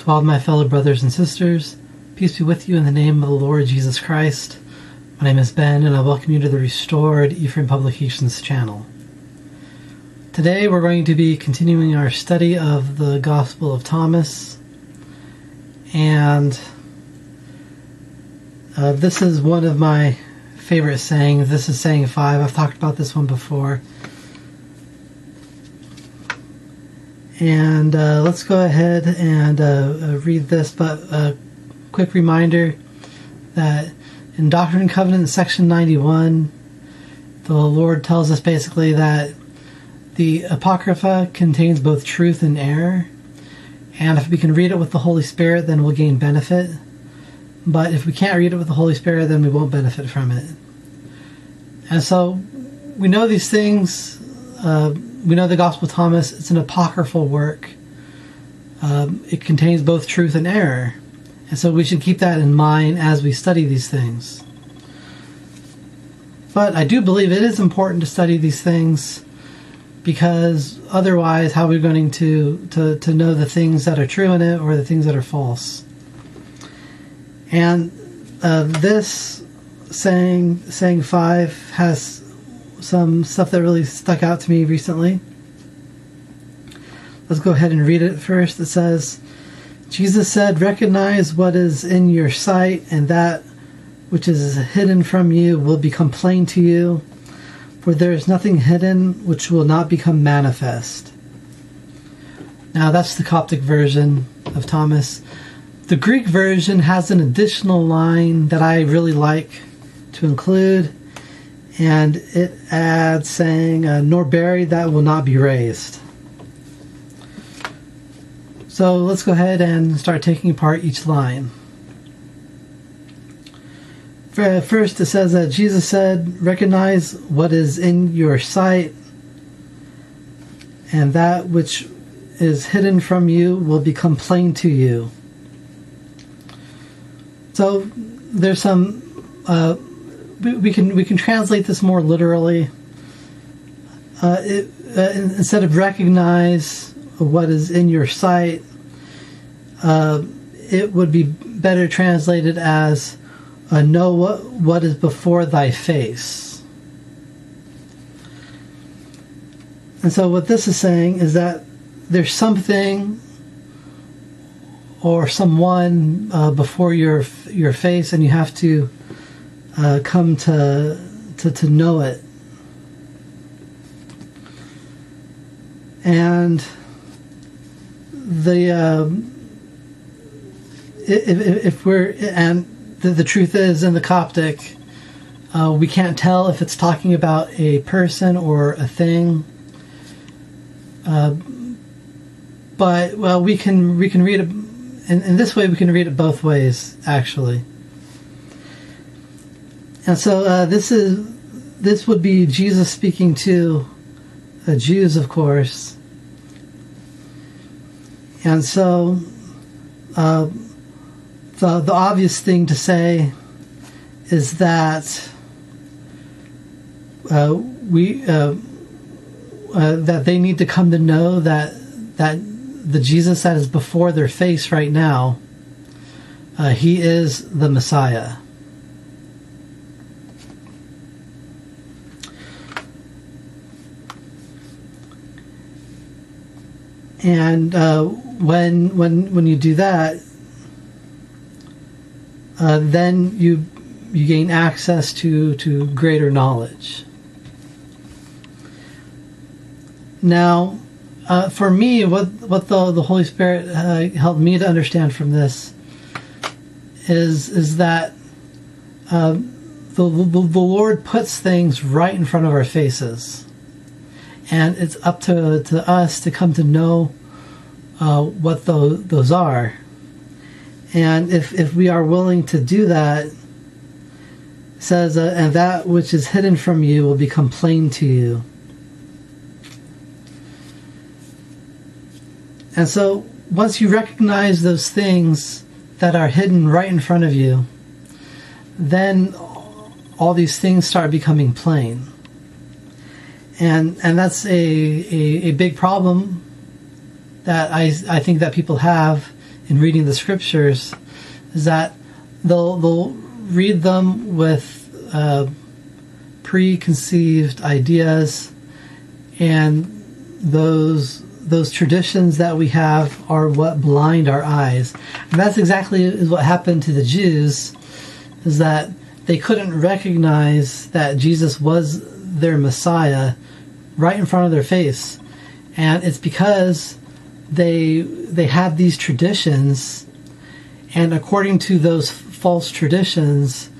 To all of my fellow brothers and sisters, peace be with you in the name of the Lord Jesus Christ. My name is Ben, and I welcome you to the Restored Ephraim Publications channel. Today we're going to be continuing our study of the Gospel of Thomas, and this is one of my favorite sayings. This is saying 5. I've talked about this one before. And let's go ahead and read this, but a quick reminder that in Doctrine and Covenants, section 91, the Lord tells us basically that the Apocrypha contains both truth and error, and if we can read it with the Holy Spirit, then we'll gain benefit. But if we can't read it with the Holy Spirit, then we won't benefit from it. And so we know these things. We know the Gospel of Thomas, it's an apocryphal work. It contains both truth and error. And so we should keep that in mind as we study these things. But I do believe it is important to study these things, because otherwise how are we going to know the things that are true in it or the things that are false? And this saying 5 has some stuff that really stuck out to me recently. Let's go ahead and read it first. It says, Jesus said, "Recognize what is in your sight, and that which is hidden from you will become plain to you, for there is nothing hidden which will not become manifest." Now that's the Coptic version of Thomas. The Greek version has an additional line that I really like to include, and it adds saying, "nor buried that will not be raised." So let's go ahead and start taking apart each line. First it says that Jesus said, "Recognize what is in your sight, and that which is hidden from you will become plain to you." So there's some we can translate this more literally. Instead of recognize what is in your sight, it would be better translated as know what is before thy face. And so what this is saying is that there's something or someone before your face, and you have to come to know it. And the truth is, in the Coptic, we can't tell if it's talking about a person or a thing. But we can read it in this way. We can read it both ways, actually. And so this would be Jesus speaking to Jews, of course. And so the obvious thing to say is that that they need to come to know that the Jesus that is before their face right now, he is the Messiah. And when you do that, then you gain access to greater knowledge. Now, for me, what the Holy Spirit helped me to understand from this is that the Lord puts things right in front of our faces. And it's up to us to come to know what those are. And if we are willing to do that, it says, and that which is hidden from you will become plain to you. And so once you recognize those things that are hidden right in front of you, then all these things start becoming plain. And that's a big problem that I think that people have, in reading the scriptures is that they'll read them with preconceived ideas, and those traditions that we have are what blind our eyes. And that's exactly what happened to the Jews, is that they couldn't recognize that Jesus was their Messiah right in front of their face. And it's because they had these traditions, and according to those false traditions,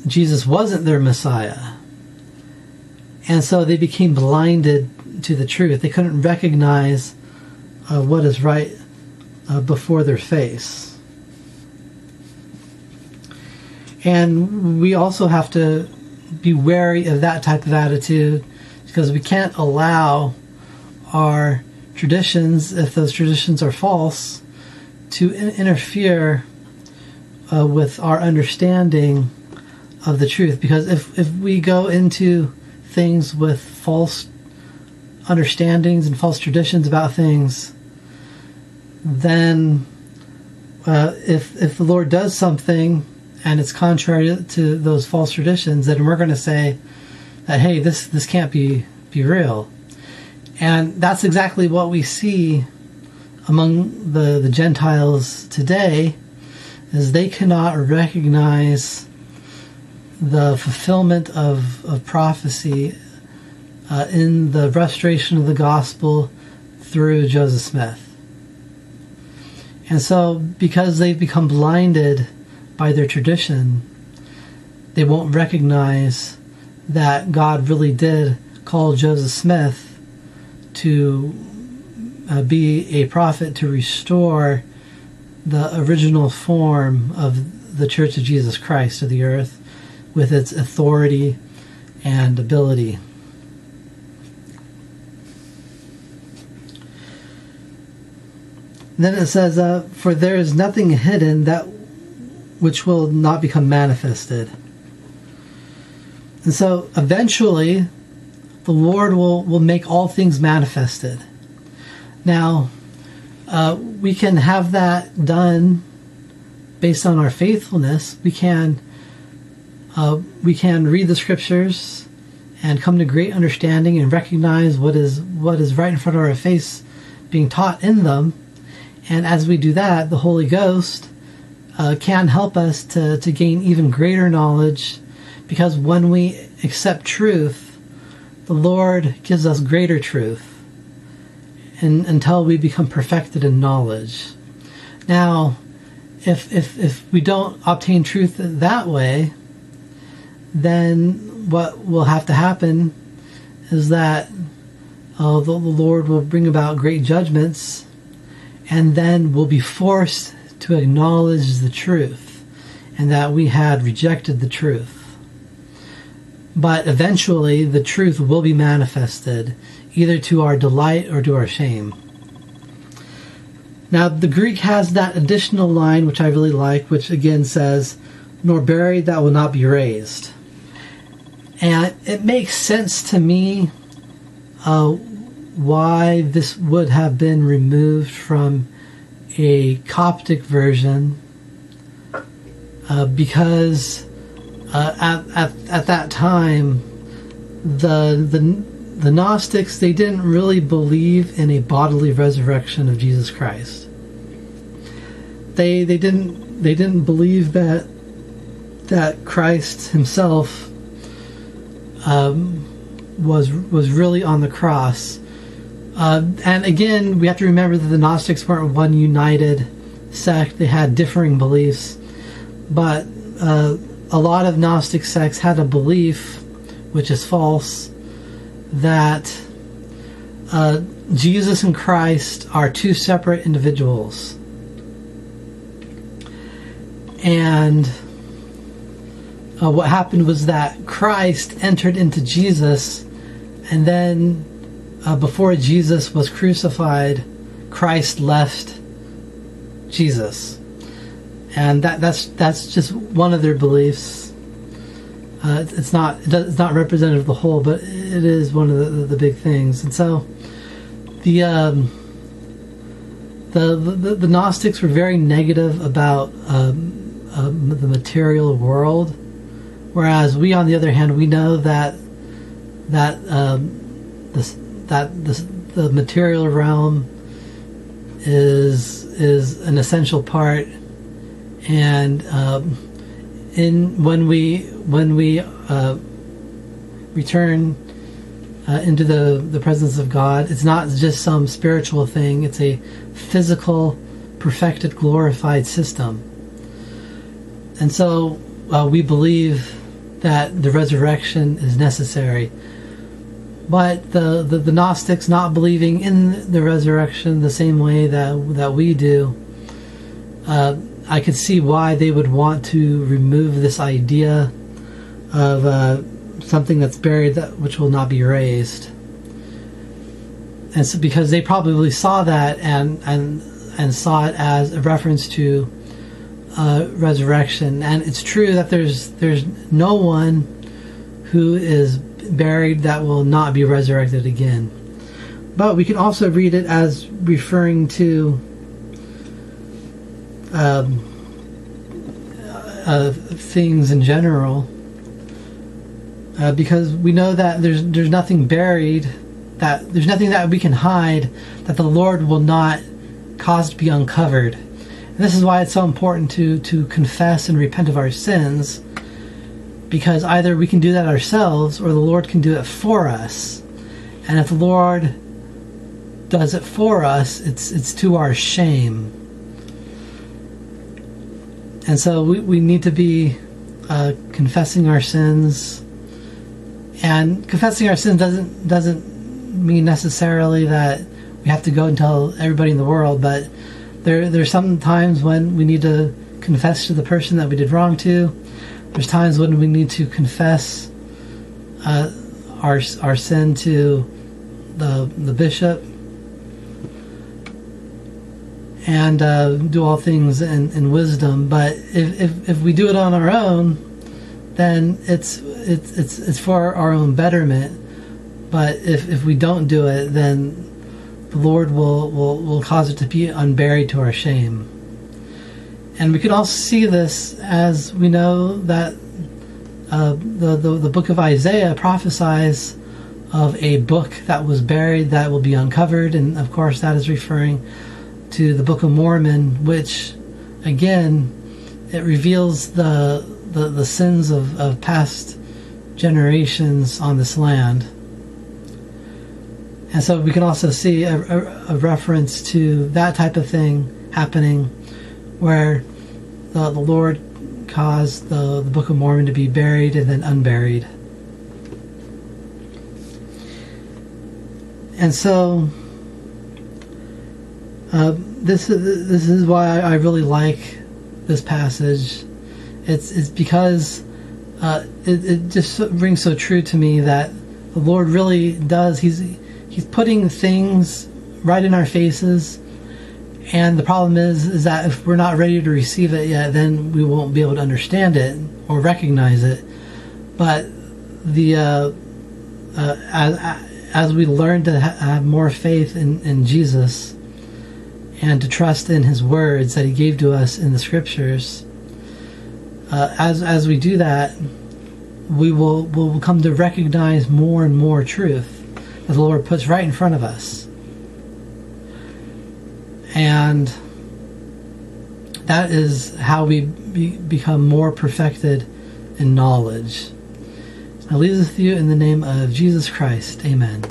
Jesus wasn't their Messiah. And so they became blinded to the truth. They couldn't recognize what is right before their face. And we also have to be wary of that type of attitude, because we can't allow our traditions, if those traditions are false, to interfere with our understanding of the truth. Because if we go into things with false understandings and false traditions about things, then if the Lord does something and it's contrary to those false traditions, then we're going to say that, hey, this can't be real. And that's exactly what we see among the Gentiles today, is they cannot recognize the fulfillment of prophecy in the restoration of the gospel through Joseph Smith. And so, because they've become blinded by their tradition, they won't recognize that God really did call Joseph Smith to be a prophet to restore the original form of the Church of Jesus Christ to the earth with its authority and ability. Then it says, for there is nothing hidden that which will not become manifested. And so eventually the Lord will make all things manifested. Now, we can have that done based on our faithfulness. We can read the scriptures and come to great understanding and recognize what is right in front of our face being taught in them. And as we do that, the Holy Ghost can help us to gain even greater knowledge, because when we accept truth, the Lord gives us greater truth until we become perfected in knowledge. Now, if we don't obtain truth that way, then what will have to happen is that the Lord will bring about great judgments, and then we'll be forced to acknowledge the truth and that we had rejected the truth. But eventually the truth will be manifested, either to our delight or to our shame. Now, the Greek has that additional line, which I really like, which again says, nor buried that will not be raised. And it makes sense to me why this would have been removed from a Coptic version, because at that time the Gnostics, they didn't really believe in a bodily resurrection of Jesus Christ. They didn't believe that Christ himself was really on the cross. And again, we have to remember that the Gnostics weren't one united sect. They had differing beliefs. But a lot of Gnostic sects had a belief, which is false, that Jesus and Christ are two separate individuals. And what happened was that Christ entered into Jesus, and then before Jesus was crucified, Christ left Jesus. And that's just one of their beliefs. It's not representative of the whole, but it is one of the big things. And so the the Gnostics were very negative about the material world, whereas we, on the other hand, we know that the material realm is an essential part, and when we return into the presence of God, it's not just some spiritual thing, it's a physical, perfected, glorified system. And so we believe that the resurrection is necessary. But the Gnostics, not believing in the resurrection the same way that we do, I could see why they would want to remove this idea of something that's buried which will not be raised. And so, because they probably saw that and saw it as a reference to resurrection. And it's true that there's no one who is buried that will not be resurrected again. But we can also read it as referring to things in general, because we know that there's nothing buried, that there's nothing that we can hide that the Lord will not cause to be uncovered. And this is why it's so important to confess and repent of our sins, because either we can do that ourselves or the Lord can do it for us. And if the Lord does it for us, it's to our shame. And so we need to be confessing our sins. And confessing our sins doesn't mean necessarily that we have to go and tell everybody in the world, but there's some times when we need to confess to the person that we did wrong to. There's times when we need to confess our sin to the bishop, and do all things in wisdom. But if we do it on our own, then it's for our own betterment. But if we don't do it, then the Lord will cause it to be unburied to our shame. And we can also see this as we know that the book of Isaiah prophesies of a book that was buried that will be uncovered, and of course that is referring to the Book of Mormon, which again it reveals the sins of past generations on this land. And so we can also see a reference to that type of thing happening, where the Lord caused the Book of Mormon to be buried and then unburied. And so this is why I really like this passage. It's because it just rings so true to me that the Lord really does. He's putting things right in our faces. And the problem is that if we're not ready to receive it yet, then we won't be able to understand it or recognize it. But as we learn to have more faith in Jesus and to trust in His words that He gave to us in the Scriptures, as we do that, we'll come to recognize more and more truth that the Lord puts right in front of us. And that is how we become more perfected in knowledge. I leave this with you in the name of Jesus Christ. Amen.